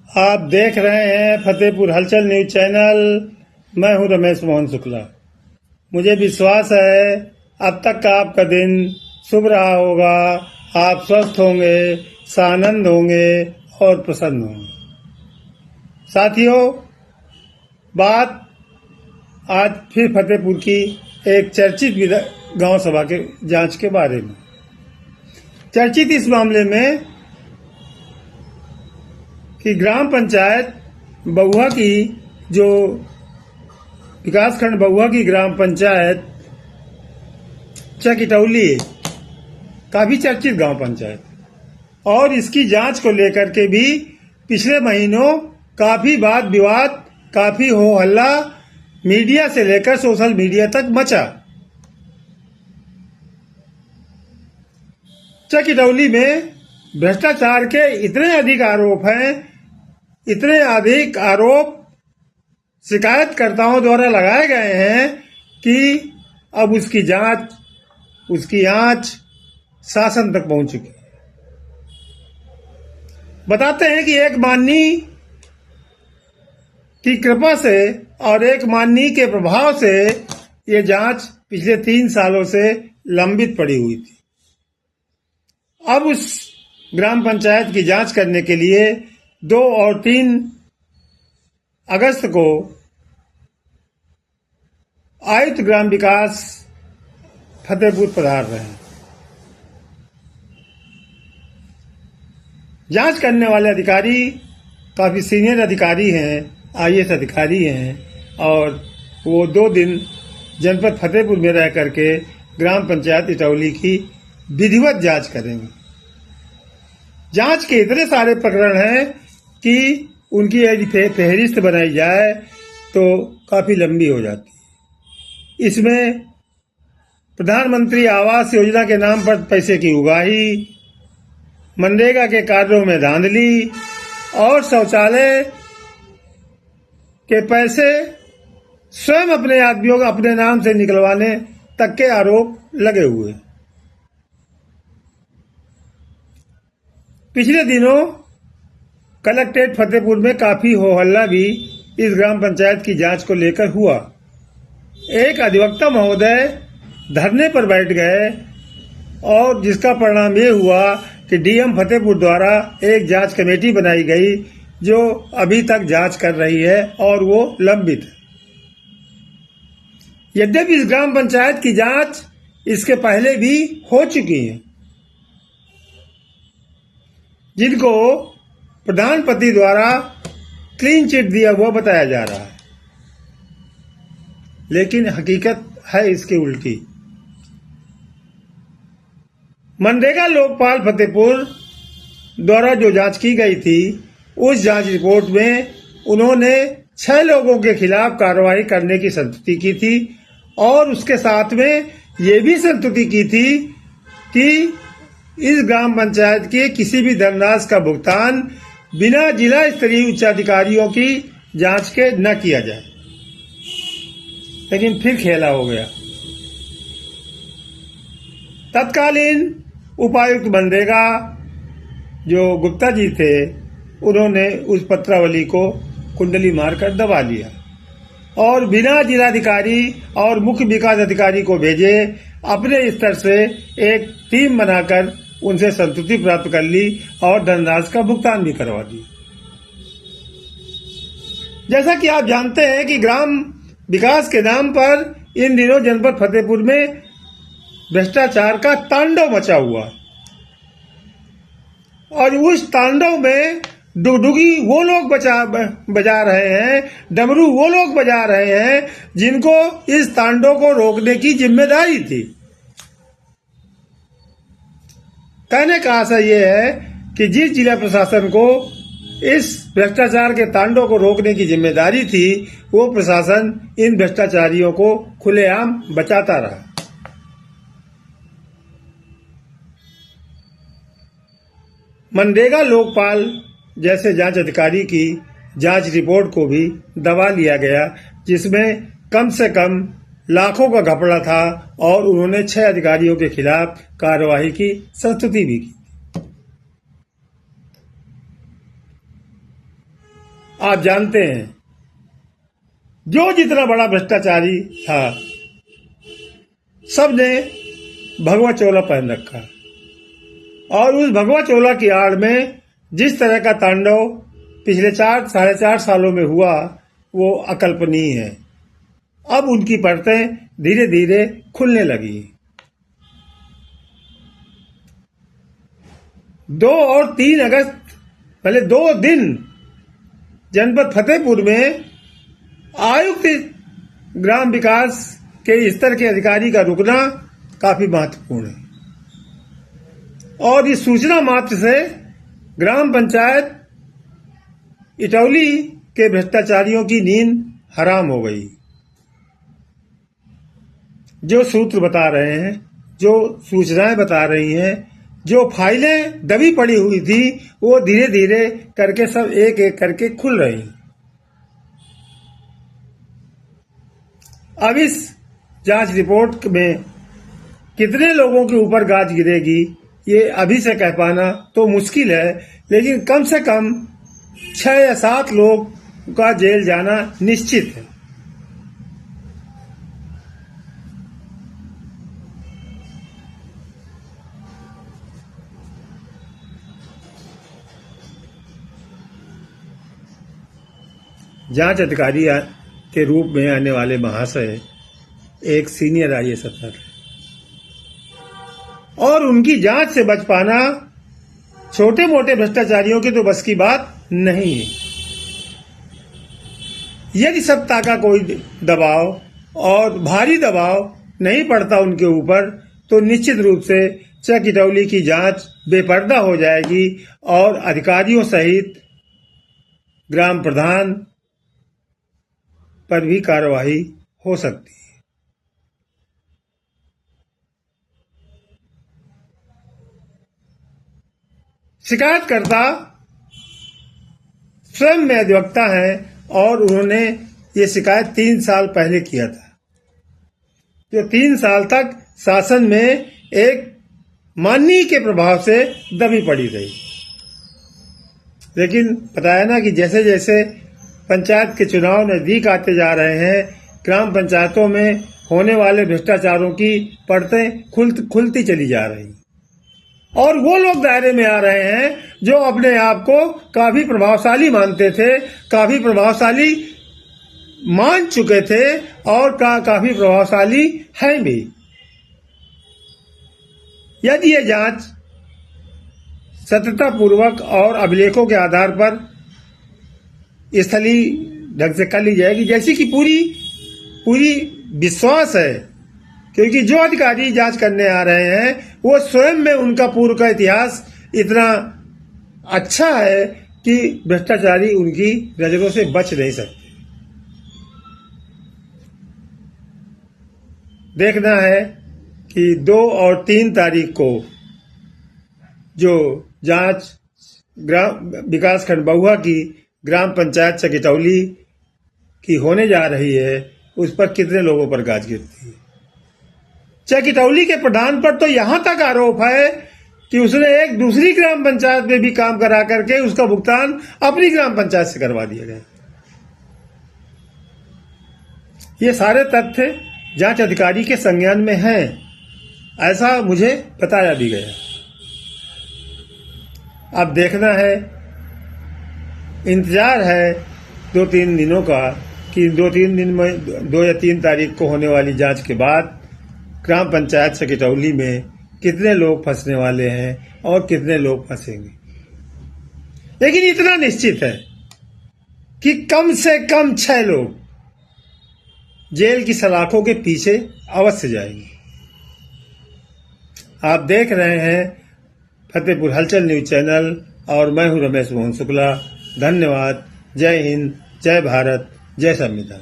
आप देख रहे हैं फतेहपुर हलचल न्यूज चैनल। मैं हूं रमेश मोहन शुक्ला। मुझे विश्वास है अब तक का आपका दिन शुभ रहा होगा। आप स्वस्थ होंगे, सानंद होंगे और प्रसन्न होंगे। साथियों, बात आज फिर फतेहपुर की एक चर्चित गांव सभा के जांच के बारे में। चर्चित इस मामले में कि ग्राम पंचायत बहुआ की जो विकासखंड बहुआ की ग्राम पंचायत चकिटौली काफी चर्चित गांव पंचायत, और इसकी जांच को लेकर के भी पिछले महीनों काफी वाद विवाद, काफी हो हल्ला मीडिया से लेकर सोशल मीडिया तक मचा। चकिटौली में भ्रष्टाचार के इतने अधिक आरोप हैं, इतने अधिक आरोप शिकायतकर्ताओं द्वारा लगाए गए हैं कि अब उसकी जांच, उसकी आंच शासन तक पहुंच चुकी है। बताते हैं कि एक माननीय की कृपा से और एक माननीय के प्रभाव से ये जांच पिछले 3 सालों से लंबित पड़ी हुई थी। अब उस ग्राम पंचायत की जांच करने के लिए 2 और 3 अगस्त को आयुक्त ग्राम विकास फतेहपुर पधार रहे हैं। जांच करने वाले अधिकारी काफी सीनियर अधिकारी हैं, IAS अधिकारी हैं, और वो 2 दिन जनपद फतेहपुर में रह करके ग्राम पंचायत इटौली की विधिवत जांच करेंगे। जांच के इतने सारे प्रकरण हैं कि उनकी यदि फहरिस्त बनाई जाए तो काफी लंबी हो जाती है। इसमें प्रधानमंत्री आवास योजना के नाम पर पैसे की उगाही, मनरेगा के कार्यों में धांधली और शौचालय के पैसे स्वयं अपने आदमियों को अपने नाम से निकलवाने तक के आरोप लगे हुए। पिछले दिनों कलेक्ट्रेट फतेहपुर में काफी हो हल्ला भी इस ग्राम पंचायत की जांच को लेकर हुआ। एक अधिवक्ता महोदय धरने पर बैठ गए और जिसका परिणाम ये हुआ कि डीएम फतेहपुर द्वारा एक जांच कमेटी बनाई गई जो अभी तक जांच कर रही है और वो लंबित है। यद्यपि इस ग्राम पंचायत की जांच इसके पहले भी हो चुकी है, जिनको प्रधानपति द्वारा क्लीन चिट दिया हुआ बताया जा रहा है, लेकिन हकीकत है इसकी उल्टी। मनरेगा लोकपाल फतेहपुर द्वारा जो जांच की गई थी, उस जांच रिपोर्ट में उन्होंने 6 लोगों के खिलाफ कार्रवाई करने की संस्तुति की थी और उसके साथ में ये भी संस्तुति की थी कि इस ग्राम पंचायत के किसी भी धनराशि का भुगतान बिना जिला स्तरीय उच्चाधिकारियों की जांच के न किया जाए। लेकिन फिर खेला हो गया। तत्कालीन उपायुक्त मनरेगा जो गुप्ता जी थे, उन्होंने उस पत्रावली को कुंडली मारकर दबा लिया और बिना जिलाधिकारी और मुख्य विकास अधिकारी को भेजे अपने स्तर से एक टीम बनाकर उनसे संस्तुति प्राप्त कर ली और धनराशि का भुगतान भी करवा दी। जैसा कि आप जानते हैं कि ग्राम विकास के नाम पर इन दिनों जनपद फतेहपुर में भ्रष्टाचार का तांडव मचा हुआ, और उस तांडव में डुगडुगी वो लोग बजा रहे हैं, डमरू वो लोग बजा रहे हैं जिनको इस तांडव को रोकने की जिम्मेदारी थी। कहने का आशय ये है कि जिस जिला प्रशासन को इस भ्रष्टाचार के तांडव को रोकने की जिम्मेदारी थी, वो प्रशासन इन भ्रष्टाचारियों को खुलेआम बचाता रहा। मनरेगा लोकपाल जैसे जांच अधिकारी की जांच रिपोर्ट को भी दबा लिया गया, जिसमें कम से कम लाखों का घपला था और उन्होंने 6 अधिकारियों के खिलाफ कार्यवाही की संस्तुति भी की। आप जानते हैं, जो जितना बड़ा भ्रष्टाचारी था सबने भगवा चोला पहन रखा, और उस भगवा चोला की आड़ में जिस तरह का तांडव पिछले 4-4.5 सालों में हुआ वो अकल्पनीय है। अब उनकी परतें धीरे धीरे खुलने लगी। 2 और 3 अगस्त पहले 2 दिन जनपद फतेहपुर में आयुक्त ग्राम विकास के स्तर के अधिकारी का रुकना काफी महत्वपूर्ण है, और इस सूचना मात्र से ग्राम पंचायत इटौली के भ्रष्टाचारियों की नींद हराम हो गई। जो सूत्र बता रहे हैं, जो सूचनाएं बता रही हैं, जो फाइलें दबी पड़ी हुई थी, वो धीरे धीरे करके सब एक एक करके खुल रही। अब इस जांच रिपोर्ट में कितने लोगों के ऊपर गाज गिरेगी ये अभी से कह पाना तो मुश्किल है, लेकिन कम से कम 6 या 7 लोग का जेल जाना निश्चित है। जांच अधिकारी के रूप में आने वाले महाशय एक सीनियर आईएएस अफसर है, और उनकी जांच से बच पाना छोटे मोटे भ्रष्टाचारियों की तो बस की बात नहीं है। यदि सत्ता का कोई दबाव और भारी दबाव नहीं पड़ता उनके ऊपर, तो निश्चित रूप से चक इटौली की जांच बेपर्दा हो जाएगी और अधिकारियों सहित ग्राम प्रधान पर भी कार्रवाई हो सकती है। शिकायतकर्ता स्वयं में अधिवक्ता हैं, और उन्होंने ये शिकायत 3 साल पहले किया था, जो 3 साल तक शासन में एक माननीय के प्रभाव से दबी पड़ी रही। लेकिन बताया ना कि जैसे जैसे पंचायत के चुनाव नजदीक आते जा रहे हैं, ग्राम पंचायतों में होने वाले भ्रष्टाचारों की परतें खुलती चली जा रही, और वो लोग दायरे में आ रहे हैं जो अपने आप को काफी प्रभावशाली मानते थे, काफी प्रभावशाली मान चुके थे, और काफी प्रभावशाली हैं भी। यदि ये जांच सत्यता पूर्वक और अभिलेखों के आधार पर स्थलीय ढंग से कर ली जाएगी, जैसी कि पूरी विश्वास है, क्योंकि जो अधिकारी जांच करने आ रहे हैं वो स्वयं में उनका पूर्व का इतिहास इतना अच्छा है कि भ्रष्टाचारी उनकी नजरों से बच नहीं सकते। देखना है कि 2 और 3 तारीख को जो जांच ग्राम विकासखंड बहुआ की ग्राम पंचायत चक इटौली की होने जा रही है, उस पर कितने लोगों पर गाज गिरती है। चक इटौली के प्रधान पर तो यहां तक आरोप है कि उसने एक दूसरी ग्राम पंचायत में भी काम करा करके उसका भुगतान अपनी ग्राम पंचायत से करवा दिया गया। ये सारे तथ्य जांच अधिकारी के संज्ञान में हैं, ऐसा मुझे बताया भी गया। अब देखना है, इंतजार है 2-3 दिनों का कि 2-3 दिन में 2 या 3 तारीख को होने वाली जांच के बाद ग्राम पंचायत चक इटौली में कितने लोग फंसने वाले हैं और कितने लोग फंसेंगे। लेकिन इतना निश्चित है कि कम से कम 6 लोग जेल की सलाखों के पीछे अवश्य जाएंगे। आप देख रहे हैं फतेहपुर हलचल न्यूज चैनल, और मैं हूं रमेश मोहन शुक्ला। धन्यवाद। जय हिंद, जय भारत, जय संविधान।